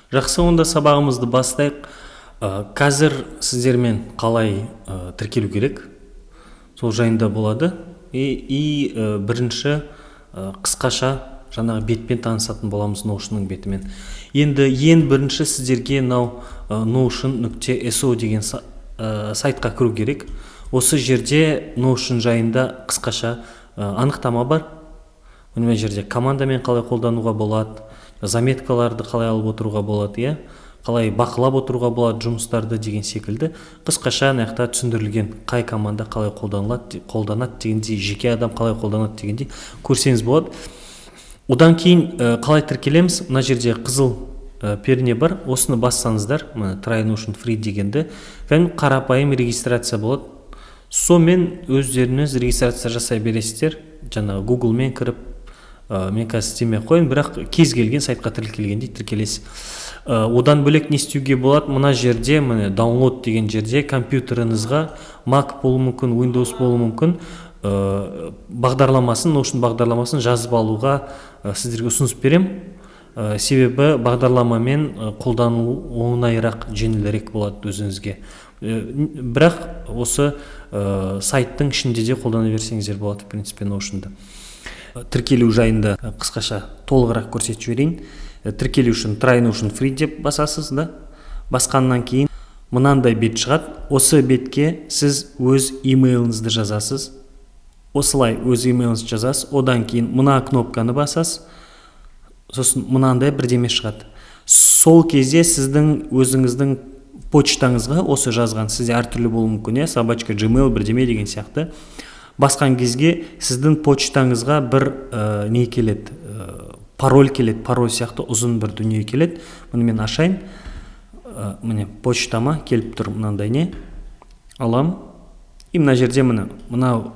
Жақсы, онда сабағымызды бастайық. Қазір сіздермен қалай тіркелу керек, сол жайында болады. Бірінші қысқаша жаңағы бетпен танысатын боламыз, Notion'ның бетімен. Енді ең бірінші сіздерге notion.so деген сайтқа кіру керек. Осы жерде Notion жайында қысқаша анықтама бар. Мына жерде командамен қалай қолдануға болады, заметкаларды қалай алып отыруға болады, қалай бақылап отыруға болады жұмыстарды деген секілді қысқаша аяқта түсіндірілген, қай команда қалай қолданады дегендей, жеке адам қалай қолданады дегендей көрсеңіз болады. Одан кейін қалай тіркелеміз? Мына жерде қызыл перне бар, осыны бассаңыздар, Try Notion Free дегенді, қарапайым регистрация болады. Сонымен өздеріңіз регистрация жасай бересіздер. Жаңағы Google-мен кіріп, мен қазір істемей қойын, бірақ кез келген сайтқа тіркелгенде тіркелесіз. Одан бөлек не істеуге болады? Мына жерде, download деген жерде компьютеріңізға Mac болуы мүмкін, Windows болуы мүмкін, бағдарламасын, Notion бағдарламасын жазып алуға сіздерге ұсыныс берем. Себебі бағдарламамен қолдану оңайырақ, жеңілірек болады өзіңізге. Бірақ осы сайттың ішінде де қолдана берсеңіздер болады, в принципе, Notion'да. Тіркелу жайында қысқаша толығырақ көрсетіп жіберейін. Тіркелу үшін Try Notion Free деп басасыз, басқаннан кейін мынандай бет шығады. Осы бетке сіз өз имейліңізді жазасыз. Осылай өз имейліңізді жазасыз. Одан кейін мына кнопканы басасыз. Сосын мынандай бірдеме шығады. Сол кезде сіздің өзіңіздің почтаңызға осы жазған, сізде әртүрлі болуы мүмкін, собачка Gmail бірдеме деген сияқты. Басқан кезге сіздің почтаңызға бір не келеді, пароль келеді, пароль сияқты ұзын бір дүние келеді. Мұны мен ашайын. Міне почтама келіп тұр, мынандай не алам. И мына жерде мына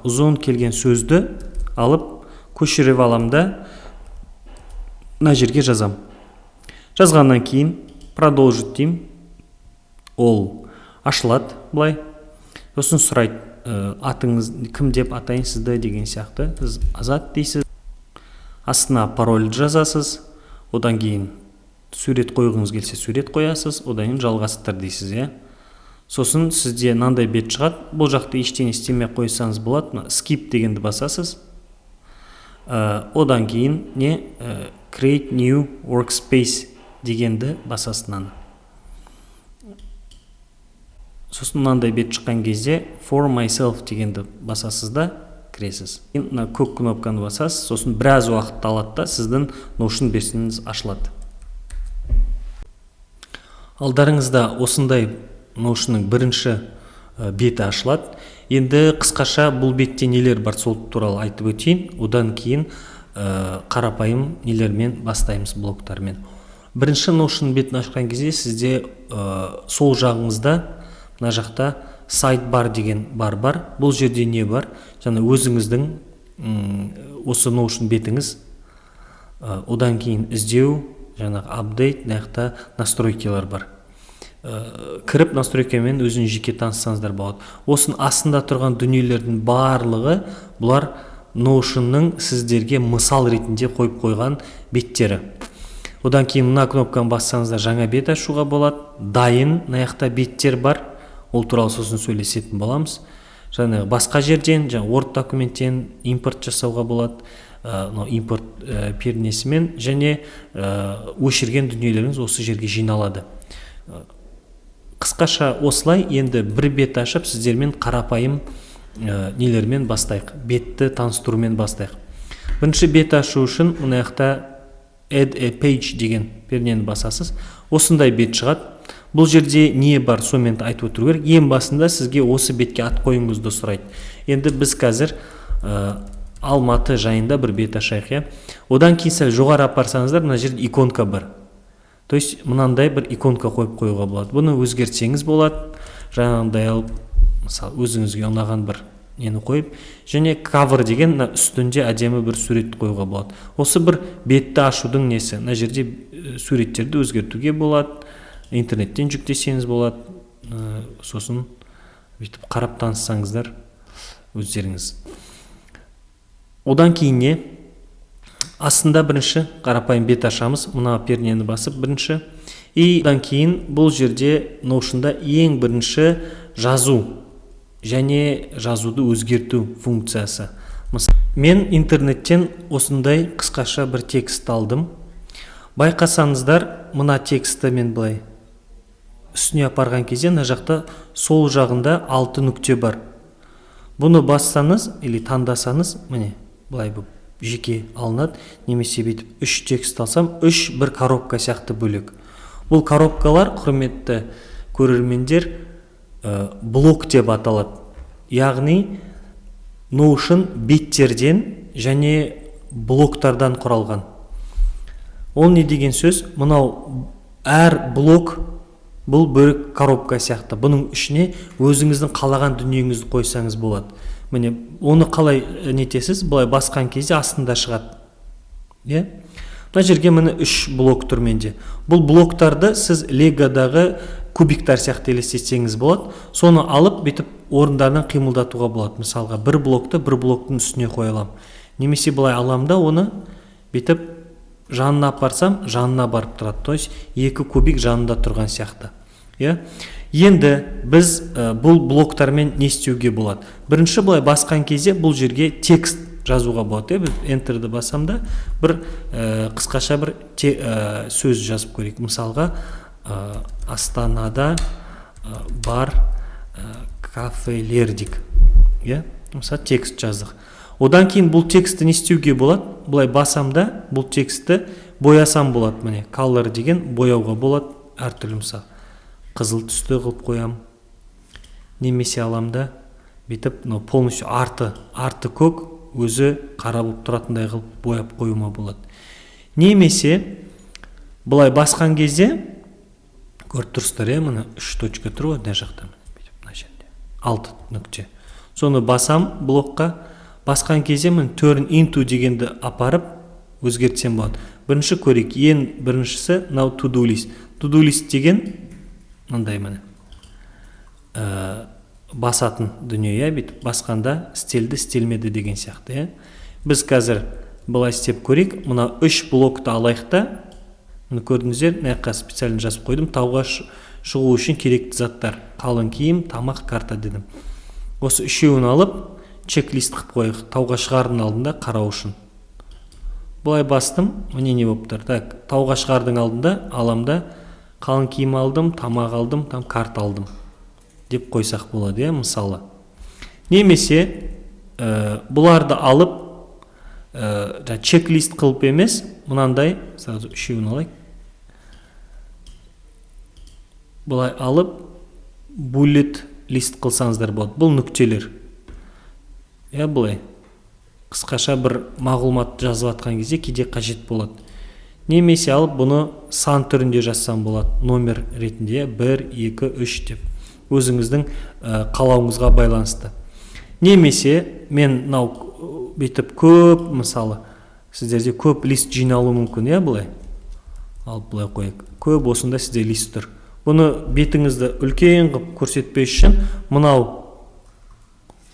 ұзын келген сөзді алып көшіріп алам да мына жерге жазам. Жазғаннан кейін продолжить деймін. Ол ашылады былай. Сосын сұрайды, атыңыз кім деп атайын сізді деген сияқты. Сіз Азат дейсіз. Астына пароль жазасыз. Одан кейін сурет қойғыңыз келсе сурет қоясыз. Одан кейін жалғастыр дейсіз, Сосын сізде мынандай бет шығады. Бұл жақты ештеңе істемей қойсаңыз болады. Skip дегенді басасыз. Одан кейін Create New Workspace дегенді басасынан. Сосын мынандай бет шыққан кезде For Myself дегенді басасыз да кіресіз. Мына көк кнопканы басасыз. Сосын біраз уақытты алады да сіздің Notion бетіңіз ашылады. Алдарыңызда осындай Notion'ның бірінші беті ашылады. Енді қысқаша бұл бетте нелер бар, сол туралы айтып өтейін. Одан кейін қарапайым нелермен бастаймыз, блоктармен. Бірінші Notion бетін ашқан кезде сізде сол жағыңызда мына жақта сайт бар деген бар. Бұл жерде не бар? Жаңа өзіңіздің осы Notion бетіңіз, одан кейін іздеу, жаңағы апдейт, наяқта настройкалар бар. Кіріп настройкамен өзін жеке таныссаңыздар болады. Осының астында тұрған дүниелердің барлығы бұлар Notion'ның сіздерге мысал ретінде қойып қойған беттері. Одан кейін мына кнопканы бассаңыздар жаңа бет ашуға болады. Дайын наяқта беттер бар. Ол туралы сосын сөйлесетін боламыз. Жаңағы басқа жерден, Word документтен импорт жасауға болады. Импорт пернесімен және өшірген дүниелеріңіз осы жерге жиналады. Қысқаша осылай. Енді бір бет ашып сіздермен қарапайым нелермен бастайық. Бетті таныстырумен бастайық. Бірінші бет ашу үшін мына жақта Add a page деген пернені басасыз. Осындай бет шығады. Бұл жерде не бар, сонымен айтып отыру керек. Ең басында сізге осы бетке ат қойыңызды сұрайды. Енді біз қазір Алматы жайында бір бет ашайық, Одан кейін сәл жоғары апарсаңыздар, мына жерде иконка бар. То есть мынандай бір иконка қойып қоюға болады. Бұны өзгертсеңіз болады. Жаңағындай алып, мысалы, өзіңізге ұнаған бір нені қойып, және cover деген үстінде әдемі бір сурет қоюға болады. Осы бір бетті ашудың несі. Мына жерде суреттерді өзгертуге болады. Интернеттен жүктесеңіз болады. Сосын бүйтіп қарап таныссаңыздар өздеріңіз. Одан кейін не? Астында бірінші қарапайым бет ашамыз. Мына пернені басып бірінші. И одан кейін бұл жерде Notion'да ең бірінші жазу және жазуды өзгерту функциясы. Мен интернеттен осындай қысқаша бір текст алдым. Байқасаңыздар, мына текстті мен былай үстіне апарған кезде мына жақта сол жағында 6 нүкте бар. Бұны бассаңыз или таңдасаңыз, міне былай бұл жеке алынады. Немесе бүйтіп 3 текст алсам, 3 бір коробка сияқты бөлек. Бұл коробкалар, құрметті көрермендер, блок деп аталады. Яғни Notion беттерден және блоктардан құралған. Ол не деген сөз? Мынау әр блок бұл бөлек коробка сияқты. Бұның ішіне өзіңіздің қалаған дүниеңізді қойсаңыз болады. Міне, оны қалай нетесіз? Бұлай басқан кезде астында шығады. Мына жерге міне 3 блок тұр менде. Бұл блоктарды сіз легадағы кубиктар сияқты елестетсеңіз болады. Соны алып, бетіп орындарынан қимылдатуға болады. Мысалға, бір блокты бір блоктың үстіне қойылам. Немесе бұлай алам да оны бетіп жанына апарсам, жанына барып тұрады. То есть, 2 кубик жанында тұрған сияқты. Енді біз бұл блоктармен не істеуге болады? Бірінші бұлай басқан кезде бұл жерге текст жазуға болады. Біз Enter'ді басамда бір қысқаша бір сөз жазып көрейік. Мысалға, Астанада бар кафелердик. Мысалы, текст жаздық. Одан кейін бұл текстті не істеуге болады? Бұлай басамда бұл текстті боясам болады. Міне, color деген бояуға болады. Әртүрлі мысалы, қызыл түсті қылып қоям. Немесе аламда бетіп, полностью арты көк, өзі қара болып тұратындай қылып бояп қоюма болады. Немесе бұлай басқан кезде көріп тұрсыздар, мына 3 точка тұр ғой, мына жақта, мына жерде 6 нүкте. Соны басам блокқа, басқан кезде мен turn into дегенді апарып өзгертсем болады. Бірінші көрейік, ең біріншісі now to do list. To do list деген мындай міне басатын дүние, бүйтіп басқанда істелді, істелмеді деген сияқты. Біз қазір былай істеп көрейік. Мына 3 блокты алайық та, мына көрдіңіздер, мына специально жазып қойдым. Тауға шығу үшін керекті заттар: қалың киім, тамақ, карта дедім. Осы үшеуін алып чек-лист қылып қойық. Тауға шығардың алдында қарау үшін. Бұлай бастым, міне не болып тұр. Так, тауға шығардың алдында аламда қалың киім алдым, тамақ алдым, карта алдым деп қойсақ болады, мысалы. Немесе бұларды алып чек-лист қылып емес, мынандай, сразу үшеуін алайық. Бұлай алып bullet лист қылсаңыздар болады. Бұл нүктелер. Бұлай қысқаша бір мағлұмат жазып атқан кезде кейде қажет болады. Немесе алып бұны сан түрінде жазсам болады. Номер ретінде 1, 2, 3 деп. Өзіңіздің қалауыңызға байланысты. Немесе мен бүйтіп көп, мысалы, сіздерде көп лист жиналуы мүмкін, бұлай. Алып бұлай қойық. Көп осында сізде лист тұр. Бұны бетіңізді үлкен қып көрсетпей үшін, мынау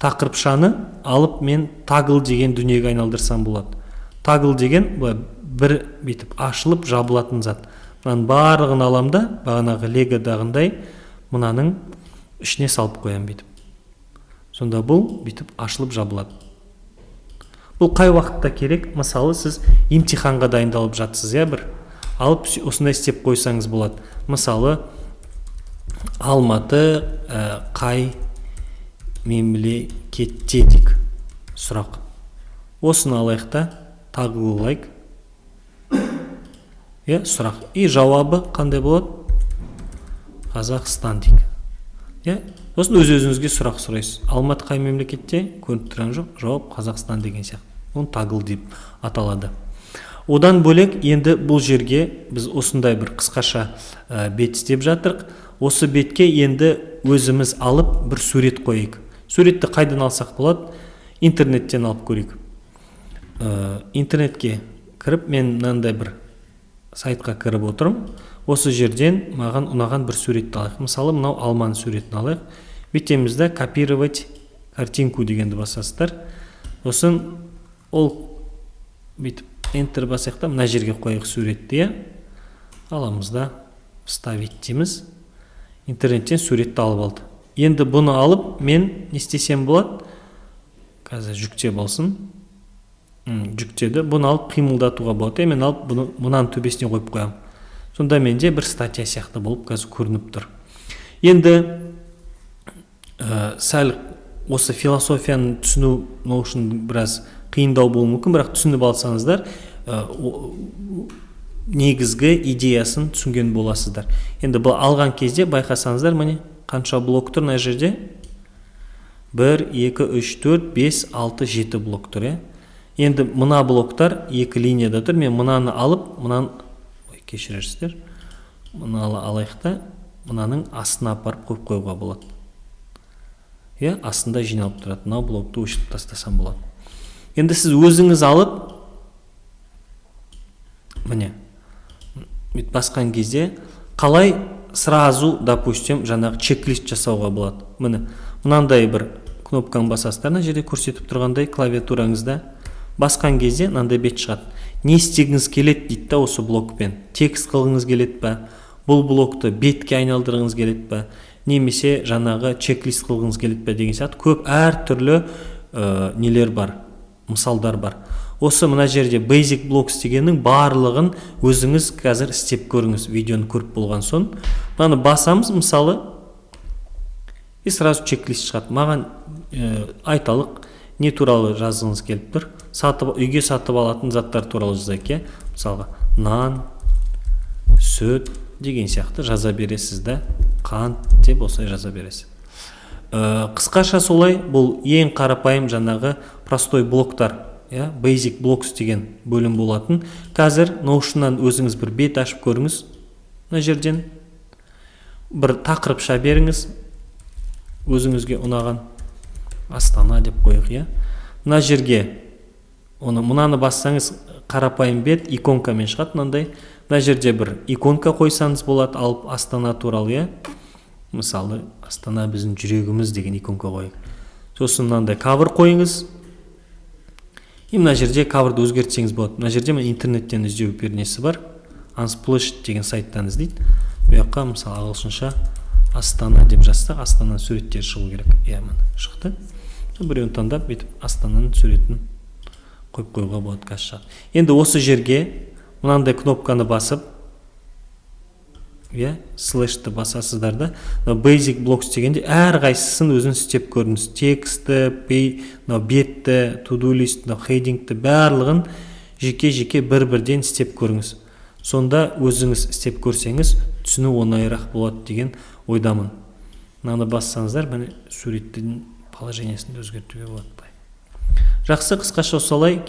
тақырыпшаны алып мен toggle деген дүниеге айналдырсам болады. Toggle деген бір бетіп ашылып жабылатын зат. Бұның барлығын аламда, бағанағы легодағындай мынаның ішіне салып қоям бетіп. Сонда бұл бетіп ашылып жабылады. Бұл қай уақытта керек? Мысалы, сіз емтиханға дайындалып жатсыз, бір алып осындай істеп қойсаңыз болады. Мысалы, Алматы қай мемлекетте дейік сұрақ. Осыны алайық та, тағылайық. Сұрақ. И жауабы қандай болады? Қазақстан дейік. Осын өз-өзіңізге сұрақ сұрайсыз. Алматы қай мемлекетте? Көріп тұрған жоқ. Жауап Қазақстан деген сияқты. Оны toggle деп аталады. Одан бөлек енді бұл жерге біз осындай бір қысқаша бет істеп жатырық. Осы бетке енді өзіміз алып бір сурет қойық. Суретті қайдан алсақ болады? Интернеттен алып көрейік. Интернетке кіріп, мен мынандай бір сайтқа кіріп отырмын. Осы жерден маған ұнаған бір суретті алайық. Мысалы, мынау алманың суретін алайық. Бетемізді копировать картинку дегенді басасыздар. Осын ол бүйтіп Enter басайық та, мына жерге қойық суретті. Аламыз да вставить дейміз. Интернеттен суретті алып алды. Енді бұны алып мен не істесем болады? Қазір жүкте болсын. Жүктеді. Бұны алып қимылдатуға болады. Мен алып бұны мұнан төбесіне қойып қоямын. Сонда менде бір статья сияқты болып қазір көрініп тұр. Енді сәл осы философияны түсіну үшін біраз қиындау болуы мүмкін, бірақ түсініп алсаңыздар негізгі идеясын түсінген боласыздар. Енді бұл алған кезде байқасаңыздар, міне қанша блок тұр мына жерде? 1, 2, 3, 4, 5, 6, 7 блок тұр. Енді мына блоктар екі линияда тұр. Мен мынаны алып, мынаны кешірерсіздер. Мынаны алайық та, мынаның астына апарып қойып қоюға болады. Астында жиналып тұрады. Мына блокты өшіріп тастасам болады. Енді сіз өзіңіз алып, міне басқан кезде қалай сразу, допустим, жаңағы чек-лист жасауға болады. Міне мынандай бір кнопканы басасыздар, мына жерде көрсетіп тұрғандай клавиатураңызда басқан кезде мынандай бет шығады. Не істегіңіз келеді дейді да осы блокпен. Текст қылғыңыз келеді бе? Бұл блокты бетке айналдырғыңыз келеді бе? Немесе жаңағы чек-лист қылғыңыз келеді бе деген сияқты көп әртүрлі нелер бар, мысалдар бар. Осы мына жерде Basic Blocks дегеннің барлығын өзіңіз қазір істеп көріңіз, видеоны көріп болған соң. Мынаны басамыз, мысалы, и сразу чек-лист шығады. Маған айталық не туралы жазғыңыз келіп тұр? Үйге сатып алатын заттар туралы жазайық. Мысалға, нан, сүт деген сияқты жаза бересіз да, қант деп осылай жаза бересіз. Қысқаша солай, бұл ең қарапайым жаңағы простой блоктар. Basic Blocks деген бөлім болатын. Қазір Notion'нан өзіңіз бір бет ашып көріңіз. Мына жерден бір тақырып беріңіз. Өзіңізге ұнаған Астана деп қойық. Мына жерге мынаны бассаңыз қарапайым бет иконкамен шығады мынандай. Мына жерде бір иконка қойсаңыз болады, алып Астана туралы. Мысалы, Астана біздің жүрегіміз деген иконка қойық. Сосын мынандай кавер қойыңыз. Мына жерде каверді өзгертсеңіз болады. Мына жерде мен интернеттен іздеу пернесі бар. Unsplash деген сайттан іздейді. Бұяққа мысалы ағылшынша Астана деп жазсақ, Астананың суреттері шығу керек. Шықты. Біреуін таңдап, бүйтіп Астананың суретін қойып қоюға болады қазір. Енді осы жерге мынандай кнопканы басып, слэшті басасыздар да. Basic Blocks дегенде әрқайсысын өзін істеп көріңіз. Тексті, бетті, to-do list, headingті барлығын жеке-жеке бір-бірден істеп көріңіз. Сонда өзіңіз істеп көрсеңіз, түсіну оңайырақ болады деген ойдамын. Мынаны бассаңыздар, міне суреттің положениясын өзгертуге болады. Жақсы, қысқаша солай